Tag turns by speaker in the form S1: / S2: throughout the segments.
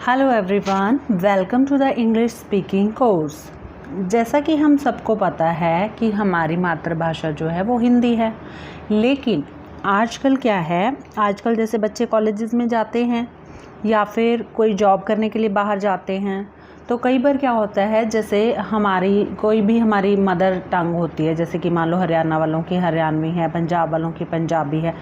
S1: Hello everyone, welcome to the English speaking course. जैसा कि हम सबको पता है कि हमारी मातृभाषा जो है वो हिंदी है, लेकिन आजकल क्या है, आजकल जैसे बच्चे कॉलेजेस में जाते हैं या फिर कोई जॉब करने के लिए बाहर जाते हैं, तो कई बार क्या होता है, जैसे हमारी मदर टंग होती है, जैसे कि मान लो हरियाणा वालों की हरियाणवी है, पंजाब वालों की पंजाबी है।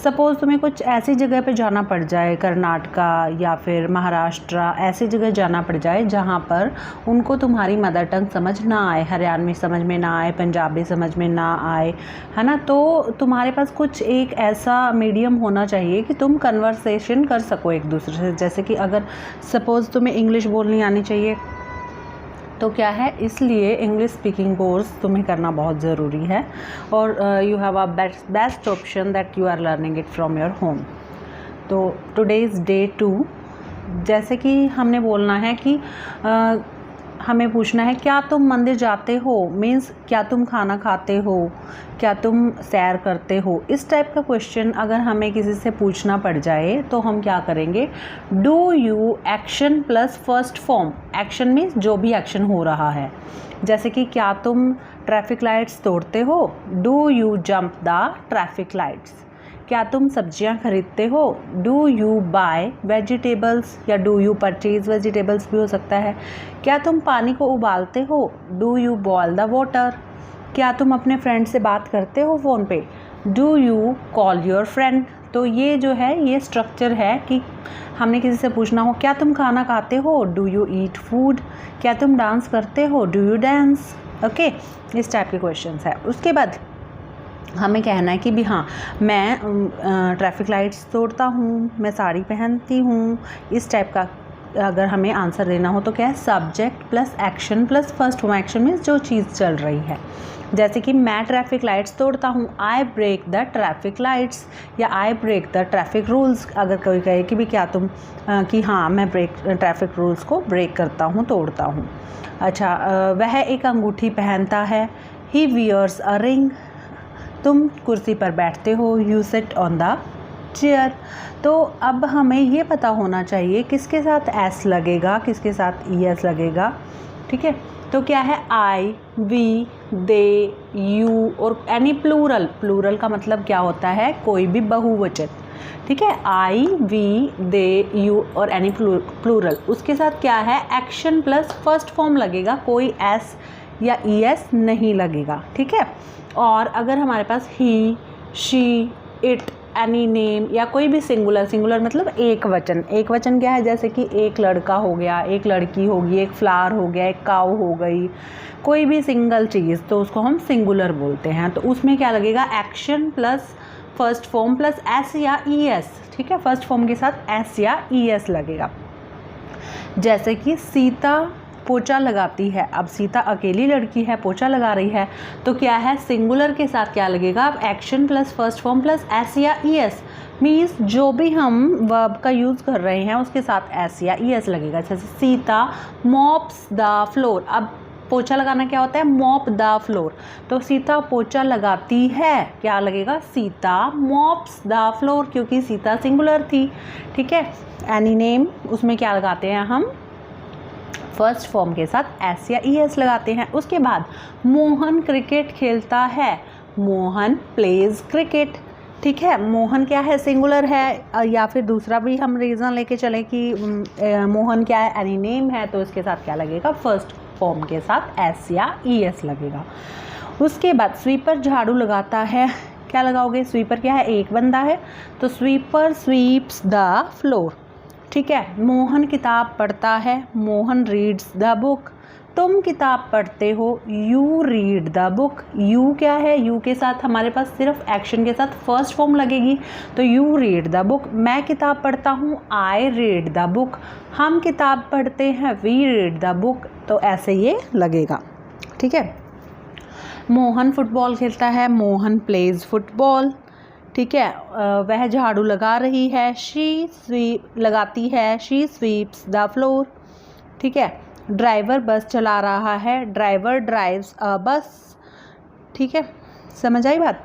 S1: सपोज़ तुम्हें कुछ ऐसी जगह पे जाना पड़ जाए, कर्नाटका या फिर महाराष्ट्र, ऐसी जगह जाना पड़ जाए जहाँ पर उनको तुम्हारी मदर टंग समझ ना आए, हरियाणवी समझ में ना आए, पंजाबी समझ में ना आए, है ना। तो तुम्हारे पास कुछ एक ऐसा मीडियम होना चाहिए कि तुम कन्वर्सेशन कर सको एक दूसरे से। जैसे कि अगर सपोज़ तुम्हें इंग्लिश बोलनी आनी चाहिए, तो क्या है, इसलिए इंग्लिश स्पीकिंग कोर्स तुम्हें करना बहुत ज़रूरी है। और you have a best option that you are learning it from your home. तो टुडे इज़ डे 2। जैसे कि हमने बोलना है कि हमें पूछना है, क्या तुम मंदिर जाते हो, मीन्स क्या तुम खाना खाते हो, क्या तुम सैर करते हो। इस टाइप का क्वेश्चन अगर हमें किसी से पूछना पड़ जाए तो हम क्या करेंगे, do you action plus first form. Action means जो भी एक्शन हो रहा है, जैसे कि क्या तुम ट्रैफिक लाइट्स तोड़ते हो, do you jump the traffic lights. क्या तुम सब्जियां खरीदते हो, डू यू बाय वेजिटेबल्स, या डू यू परचेज वेजिटेबल्स भी हो सकता है। क्या तुम पानी को उबालते हो, do you boil the water. क्या तुम अपने फ्रेंड से बात करते हो फ़ोन पे, do you call your friend. तो ये जो है, ये स्ट्रक्चर है कि हमने किसी से पूछना हो, क्या तुम खाना खाते हो, डू यू ईट फूड। क्या तुम डांस करते हो, डू यू डांस। ओके, इस टाइप के क्वेश्चंस है। उसके बाद हमें कहना है कि भी हाँ, मैं ट्रैफिक लाइट्स तोड़ता हूँ, मैं साड़ी पहनती हूँ। इस टाइप का अगर हमें आंसर देना हो तो क्या है, subject plus action plus first form. Action means जो चीज़ चल रही है, जैसे कि मैं ट्रैफिक लाइट्स तोड़ता हूँ, I break the traffic lights, या I break the traffic rules. अगर कोई कहे कि भी क्या तुम कि हाँ, मैं ट्रैफिक रूल्स को ब्रेक करता हूँ, तोड़ता हूँ। अच्छा, वह एक अंगूठी पहनता है, ही वियर्स अ रिंग। तुम कुर्सी पर बैठते हो, you sit on the chair. तो अब हमें ये पता होना चाहिए किसके साथ एस लगेगा, किसके साथ ई एस लगेगा। ठीक है, तो क्या है, आई, वी, दे, यू और एनी प्लूरल। प्लूरल का मतलब क्या होता है, कोई भी बहुवचन। ठीक है, आई, वी, दे, यू और एनी प्लूरल। उसके साथ क्या है, एक्शन प्लस फर्स्ट फॉर्म लगेगा, कोई एस या ई एस नहीं लगेगा। ठीक है, और अगर हमारे पास ही, शी, इट, एनी नेम या कोई भी सिंगुलर मतलब एक वचन। एक वचन क्या है, जैसे कि एक लड़का हो गया, एक लड़की होगी, एक फ्लावर हो गया, एक काऊ हो गई, कोई भी सिंगल चीज़, तो उसको हम सिंगुलर बोलते हैं। तो उसमें क्या लगेगा, action plus first form plus S या ई एस। ठीक है, फर्स्ट फॉर्म के साथ एस या ई एस लगेगा। जैसे कि सीता पोछा लगाती है। अब सीता अकेली लड़की है, पोछा लगा रही है, तो क्या है, सिंगुलर के साथ क्या लगेगा, अब action plus first form plus S या ई एस। मीन्स जो भी हम वर्ब का यूज़ कर रहे हैं उसके साथ एस या ई एस लगेगा। जैसे सीता मॉप्स द फ्लोर। अब पोछा लगाना क्या होता है, मॉप द फ्लोर। तो सीता पोछा लगाती है, क्या लगेगा, सीता मॉप्स द फ्लोर, क्योंकि सीता सिंगुलर थी। ठीक है, एनी नेम, उसमें क्या लगाते हैं हम, फर्स्ट फॉर्म के साथ एस या ई एस लगाते हैं। उसके बाद मोहन क्रिकेट खेलता है, मोहन प्लेज क्रिकेट। ठीक है, मोहन क्या है, सिंगुलर है, या फिर दूसरा भी हम रीज़न लेके चलें कि मोहन क्या है, एनी नेम है, तो इसके साथ क्या लगेगा, फर्स्ट फॉर्म के साथ एस या ई एस लगेगा। उसके बाद स्वीपर झाड़ू लगाता है, क्या लगाओगे, स्वीपर क्या है, एक बंदा है, तो स्वीपर स्वीप्स द फ्लोर। ठीक है, मोहन किताब पढ़ता है, मोहन रीड्स द बुक। तुम किताब पढ़ते हो, you read the book. You क्या है, यू के साथ हमारे पास सिर्फ एक्शन के साथ फर्स्ट फॉर्म लगेगी, तो यू रीड द बुक। मैं किताब पढ़ता हूँ, आई रीड द बुक। हम किताब पढ़ते हैं, वी रीड द बुक। तो ऐसे ये लगेगा। ठीक है, मोहन फुटबॉल खेलता है, मोहन प्लेज फुटबॉल। ठीक है, वह झाड़ू लगा रही है, शी स्वीप लगाती है, शी स्वीप्स द फ्लोर। ठीक है, ड्राइवर बस चला रहा है, ड्राइवर ड्राइव्स अ बस। ठीक है, समझ आई बात।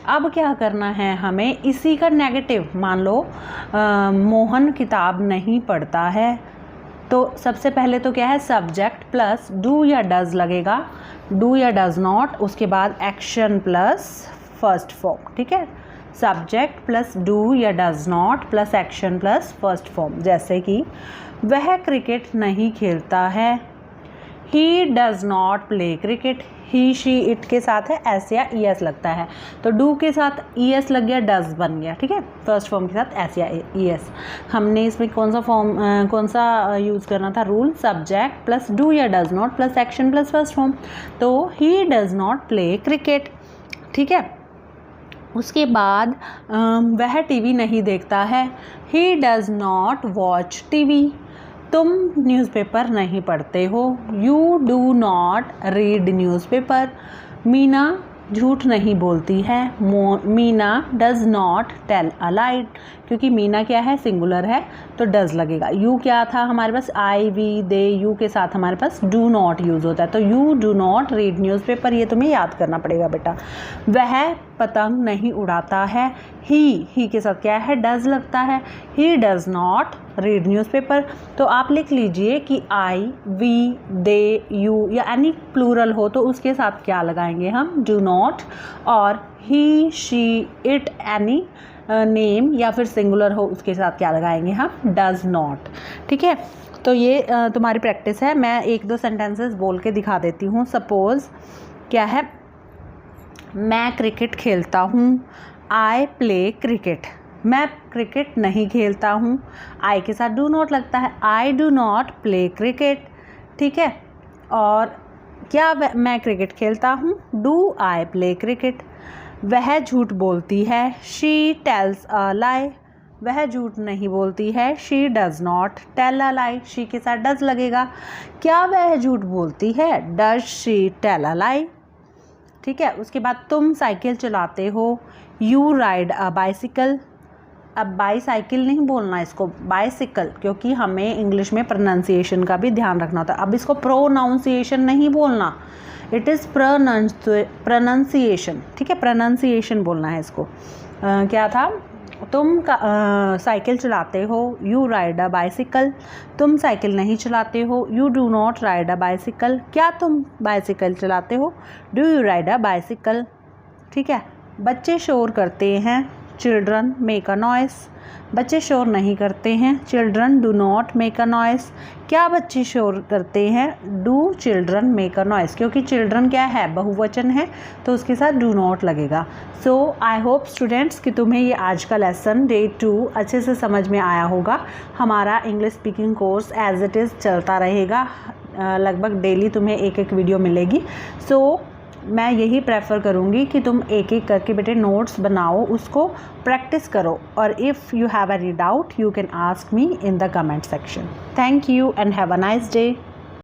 S1: अब क्या करना है हमें, इसी का नेगेटिव, मान लो मोहन किताब नहीं पढ़ता है, तो सबसे पहले तो क्या है, सब्जेक्ट प्लस डू या डज लगेगा, डू या डज नॉट, उसके बाद एक्शन प्लस फर्स्ट फॉर्म, ठीक है, सब्जेक्ट प्लस डू या does not plus action plus first form. जैसे कि वह क्रिकेट नहीं खेलता है, he does not play cricket, he she it के साथ है एस या ई एस लगता है, तो डू के साथ ई एस लग गया, डज बन गया, ठीक है, फर्स्ट फॉर्म के साथ एस या ई एस। हमने इसमें कौन सा यूज़ करना था रूल, सब्जेक्ट प्लस डू या does not plus action plus first form, तो he does not play cricket, ठीक है। उसके बाद वह टीवी नहीं देखता है, he does not watch TV, तुम न्यूज़पेपर नहीं पढ़ते हो, you do not read newspaper, Meena झूठ नहीं बोलती है, Meena does not tell a lie, क्योंकि मीना क्या है, सिंगुलर है, तो डज लगेगा। यू क्या था हमारे पास, आई वी दे, यू के साथ हमारे पास डू नॉट यूज़ होता है, तो you do not read newspaper, ये तुम्हें याद करना पड़ेगा बेटा। वह पतंग नहीं उड़ाता है, ही के साथ क्या है, डज लगता है, he does not read newspaper. तो आप लिख लीजिए कि आई वी दे यू या एनी प्लूरल हो तो उसके साथ क्या लगाएंगे हम, डू नॉट, और ही शी इट एनी नेम या फिर सिंगुलर हो उसके साथ क्या लगाएंगे हम, डज नॉट, ठीक है। तो ये तुम्हारी प्रैक्टिस है। मैं एक दो सेंटेंसेस बोल के दिखा देती हूँ। सपोज़ क्या है, मैं क्रिकेट खेलता हूँ, आई प्ले क्रिकेट, मैं क्रिकेट नहीं खेलता हूँ, आई के साथ डू नॉट लगता है, I do not play cricket, ठीक है। और क्या मैं क्रिकेट खेलता हूँ, डू आई प्ले क्रिकेट। वह झूठ बोलती है, शी टेल्स अ लाई, वह झूठ नहीं बोलती है, she does not tell a lie, she के साथ डज लगेगा। क्या वह झूठ बोलती है, does she tell a lie, ठीक है। उसके बाद तुम साइकिल चलाते हो, यू राइड अ बाइसिकल, अब बाईसाइकिल नहीं बोलना इसको, बाइसिकल, क्योंकि हमें इंग्लिश में प्रोनाउंसिएशन का भी ध्यान रखना होता है। अब इसको प्रोनाउंसिएशन नहीं बोलना, इट इज़ प्रोनाउंसिएशन, ठीक है, प्रोनाउंसिएशन बोलना है इसको। क्या था, तुम साइकिल चलाते हो, यू राइड अ बाइसिकल, तुम साइकिल नहीं चलाते हो, you do not ride a bicycle. क्या तुम बाइसिकल चलाते हो, do you ride a bicycle, ठीक है। बच्चे शोर करते हैं, चिल्ड्रन मेक अ नॉइस, बच्चे शोर नहीं करते हैं, children do not make a noise. क्या बच्चे शोर करते हैं, do children make a noise, क्योंकि चिल्ड्रन क्या है, बहुवचन है, तो उसके साथ डू नॉट लगेगा। सो आई होप स्टूडेंट्स कि तुम्हें ये आज का लेसन डे 2 अच्छे से समझ में आया होगा। हमारा English speaking course as it is चलता रहेगा, लगभग डेली तुम्हें एक एक वीडियो मिलेगी। सो मैं यही प्रेफर करूँगी कि तुम एक एक करके बेटे नोट्स बनाओ, उसको प्रैक्टिस करो, और if you have any doubt you can ask me in the comment section. Thank you and have a nice day.